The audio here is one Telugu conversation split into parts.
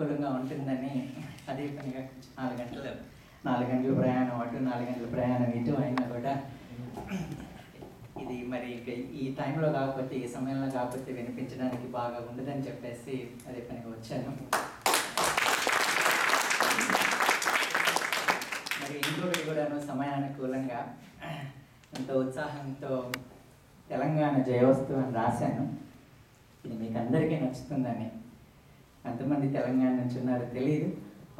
సమయానుకూలంగా ఉంటుందని అదే పనిగా 4 గంటల ప్రయాణం అటు 4 గంటల ప్రయాణం ఇటు అయినా కూడా ఇది మరి ఇంకా ఈ టైంలో కాకపోతే ఈ సమయంలో కాకపోతే వినిపించడానికి బాగా ఉండదని చెప్పేసి అదే పనిగా వచ్చాను. మరి ఇంకొకటి కూడాను సమయానుకూలంగా ఎంతో ఉత్సాహంతో తెలంగాణ జయోస్తు అని రాశాను. ఇది మీకు అందరికీ నచ్చుతుందని. ఎంతమంది తెలంగాణ నుంచి ఉన్నారో తెలియదు.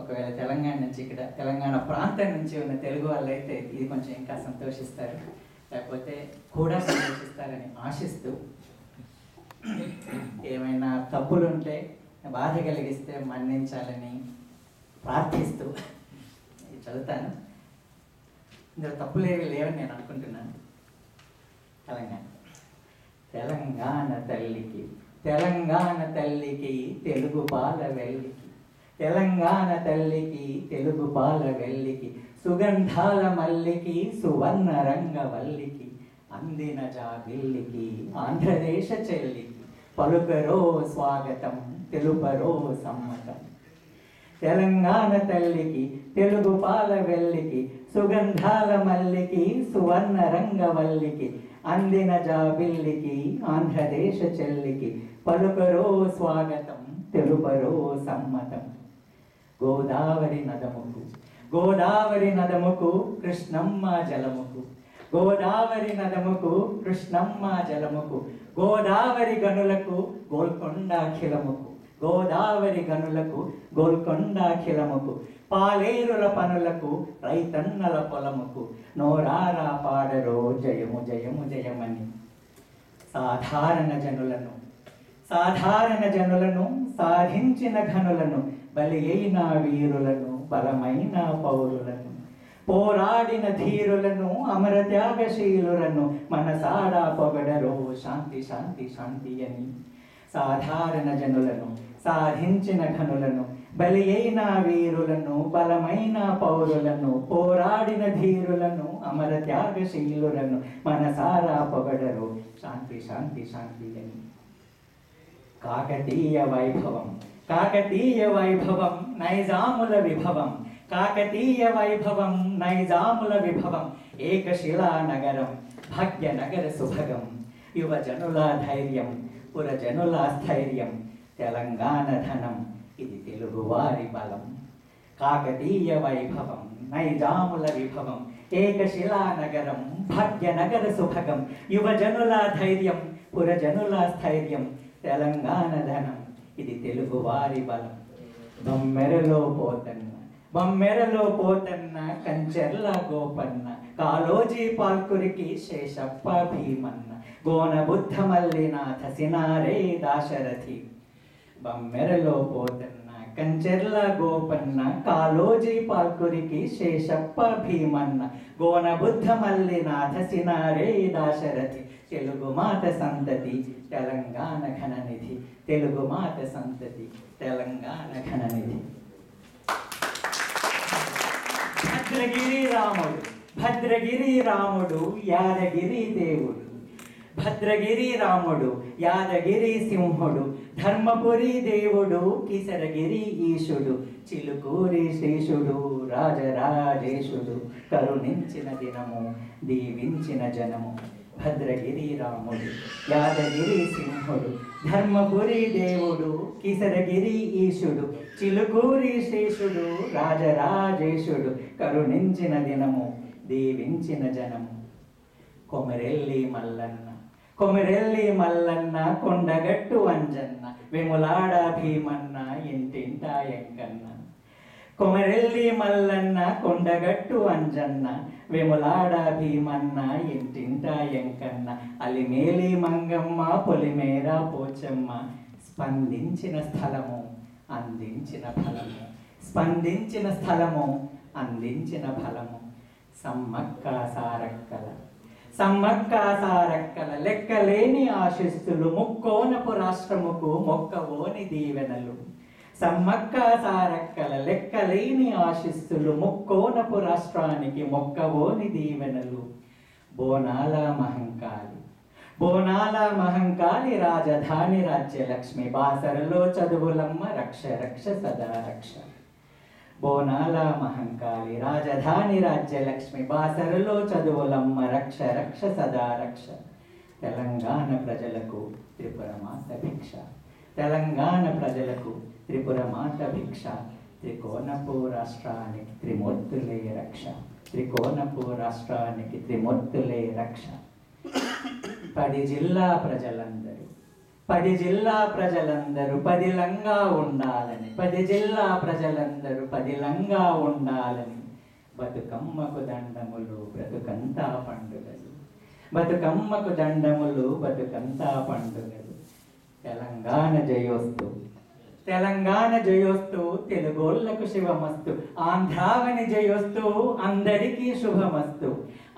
ఒకవేళ తెలంగాణ నుంచి ఇక్కడ తెలంగాణ ప్రాంతం నుంచి ఉన్న తెలుగు వాళ్ళు అయితే ఇది కొంచెం ఇంకా సంతోషిస్తారు, లేకపోతే కూడా సంతోషిస్తారని ఆశిస్తూ, ఏమైనా తప్పులుంటే బాధ కలిగిస్తే మన్నించాలని ప్రార్థిస్తూ చదువుతాను. ఇందులో తప్పులేవి లేవని నేను అనుకుంటున్నాను. తెలంగాణ తల్లికి తెలంగాణ తల్లికి తెలుగు పాల వెల్లికి, తెలంగాణ తల్లికి తెలుగు పాల వెల్లికి, సుగంధాల మల్లికి సువర్ణ రంగవల్లికి, అందిన జాబిల్లికి ఆంధ్రదేశ చెల్లికి, పలుకరో స్వాగతం తెలుపరో సమ్మతం. తెలంగాణ తల్లికి తెలుగు పాల వెల్లికి, సుగంధాల మల్లికి సువర్ణ రంగవల్లికి, అందిన జాబిల్లికి ఆంధ్రదేశ చెల్లికి, పలుకరో స్వాగతం తెలుపరో సమ్మతం. గోదావరి నదముకు గోదావరి నదముకు కృష్ణమ్మ జలముకు, గోదావరి నదముకు కృష్ణమ్మ జలముకు, గోదావరి గనులకు గోల్కొండాఖిలముకు, గోదావరి గనులకు గోల్కొండాఖిలముకు, పాలేరుల పనులకు రైతన్నల పొలముకు, నోరారా పాడరో జయము జయము జయమని. సాధారణ జనులను సాధించిన ఘనులను, బలి అయిన వీరులను బలమైన పౌరులను, పోరాడిన ధీరులను అమర త్యాగశీలులను, మనసారా పొగడరో శాంతి శాంతి శాంతి అని. సాధారణ జనులను సాధించిన ఘనులను, బలి అయిన వీరులను బలమైన పౌరులను, పోరాడిన ధీరులను అమర త్యాగశీలులను, మనసారా పొగడరు శాంతి శాంతి శాంతి అని. కాకతీయ వైభవం నైజాముల విభవం, కాకతీయ వైభవం నైజాముల విభవం, ఏకశిలా నగరం భాగ్యనగర సుభగం, యువజనుల ధైర్యం పురజనుల స్థైర్యం, తెలంగాణ ధనం ఇది తెలుగువారి బలం. కాకతీయ వైభవం నైజాముల విభవం, ఏకశిలా నగరం భాగ్యనగర సుభగం, యువజనుల ధైర్యం పురజనుల స్థైర్యం, తెలంగాణ ధనం ఇది తెలుగువారి బలం. బొమ్మెరలో పోతన్న కంచెర్ల గోపన్న, కాలోజీ పాల్కురికి శేషప్ప భీమన్న, గోన బుద్ధ మల్లినాథ సినారే దాశరథి. బొమ్మెరలో పోతన్న కంచెర్ల గోపన్న, కాలోజీ పాల్కురికి శేషప్ప భీమన్న, గోన బుద్ధ మల్లినాథ సినారే దాశరథి. తెలుగు మాత సంతతి తెలంగాణ ఘననిధి, తెలుగు మాత సంతతి తెలంగాణ ఘననిధి. భద్రగిరి రాముడు యాదగిరి దేవుడు, భద్రగిరి రాముడు యాదగిరి సింహుడు, ధర్మపురి దేవుడు కిసరగిరి ఈశుడు, చిలుకూరి శేషుడు రాజరాజేశుడు, కరుణించిన దినము దీవించిన జనము. భద్రగిరి రాముడు యాదగిరి సింహుడు, ధర్మపురి దేవుడు కిసరగిరి ఈశుడు, చిలుకూరి శేషుడు రాజరాజేశుడు, కరుణించిన దినము దీవించిన జనము. కొమరెల్లి మల్లన్న కొండగట్టు అంజన్న, వెములాడ భీమన్న ఇంటింట ఎంకన్న. కొమరెల్లి మల్లన్న కొండగట్టు అంజన్న, వెములాడ భీమన్న ఇంటింట ఎంకన్న, అలిమేలి మంగమ్మ పొలిమేర పోచమ్మ, స్పందించిన స్థలము అందించిన ఫలము, స్పందించిన స్థలము అందించిన ఫలము. సమ్మక్క సారక్కల లెక్కలేని ఆశిస్తులు, ముక్కోనపు రాష్ట్రముకు మొక్కవోని దీవెనలు. సమ్మక్క సారక్కల లెక్కలేని ఆశిస్తులు, ముక్కోనపు రాష్ట్రానికి మొక్కవోని దీవెనలు. బోనాల మహంకాళి రాజధాని రాజ్యలక్ష్మి బాసరలో చదువులమ్మ రక్ష రక్ష సదా రక్ష. బోనాల మహంకాళి రాజధాని రాజ్యలక్ష్మి బాసరలో చదువులమ్మ రక్ష రక్ష సదా రక్ష. తెలంగాణ ప్రజలకు త్రిపుర మాత భిక్ష. తెలంగాణ ప్రజలకు త్రిపుర మాత భిక్ష. త్రికోణపు రాష్ట్రానికి త్రిమూర్తులే రక్ష. త్రికోణపు రాష్ట్రానికి త్రిమూర్తులే రక్ష. 10 జిల్లా ప్రజలందరూ 10 జిల్లా ప్రజలందరూ పదిలంగా ఉండాలని 10 జిల్లా ప్రజలందరూ పదిలంగా ఉండాలని బతుకమ్మకు దండములు బ్రతుకంతా పండుగలు. బతుకమ్మకు దండములు బతుకంతా పండుగలు. తెలంగాణ జయోస్తు తెలంగాణ జయోస్తు తెలుగోళ్లకు శివమస్తు. ఆంధ్రావని జయోస్తు అందరికీ శుభమస్తు.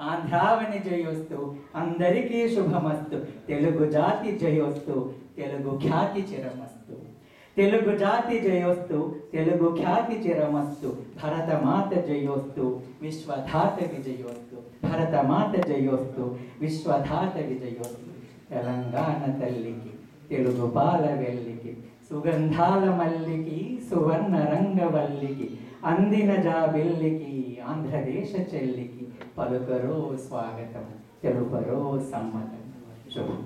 ఆంధ్రావని జయోస్తు అందరికీ శుభమస్తు. తెలుగు జాతి జయోస్తు తెలుగు ఖ్యాతి చిరమస్తు. తెలుగు జాతి జయోస్తు తెలుగు ఖ్యాతి చిరమస్తు. భరతమాత జయోస్తు విశ్వధాత విజయోస్తు. భరతమాత జయోస్తు విశ్వధాత విజయోస్తు. తెలంగాణ తల్లికి తెలుగు పాల వెల్లికి సుగంధాల మల్లికి సువర్ణ రంగవల్లికి అందిన జాబిల్లికి ఆంధ్రదేశ చెల్లికి పలుకరో స్వాగతం తెలుపరో సమ్మతం. శుభం.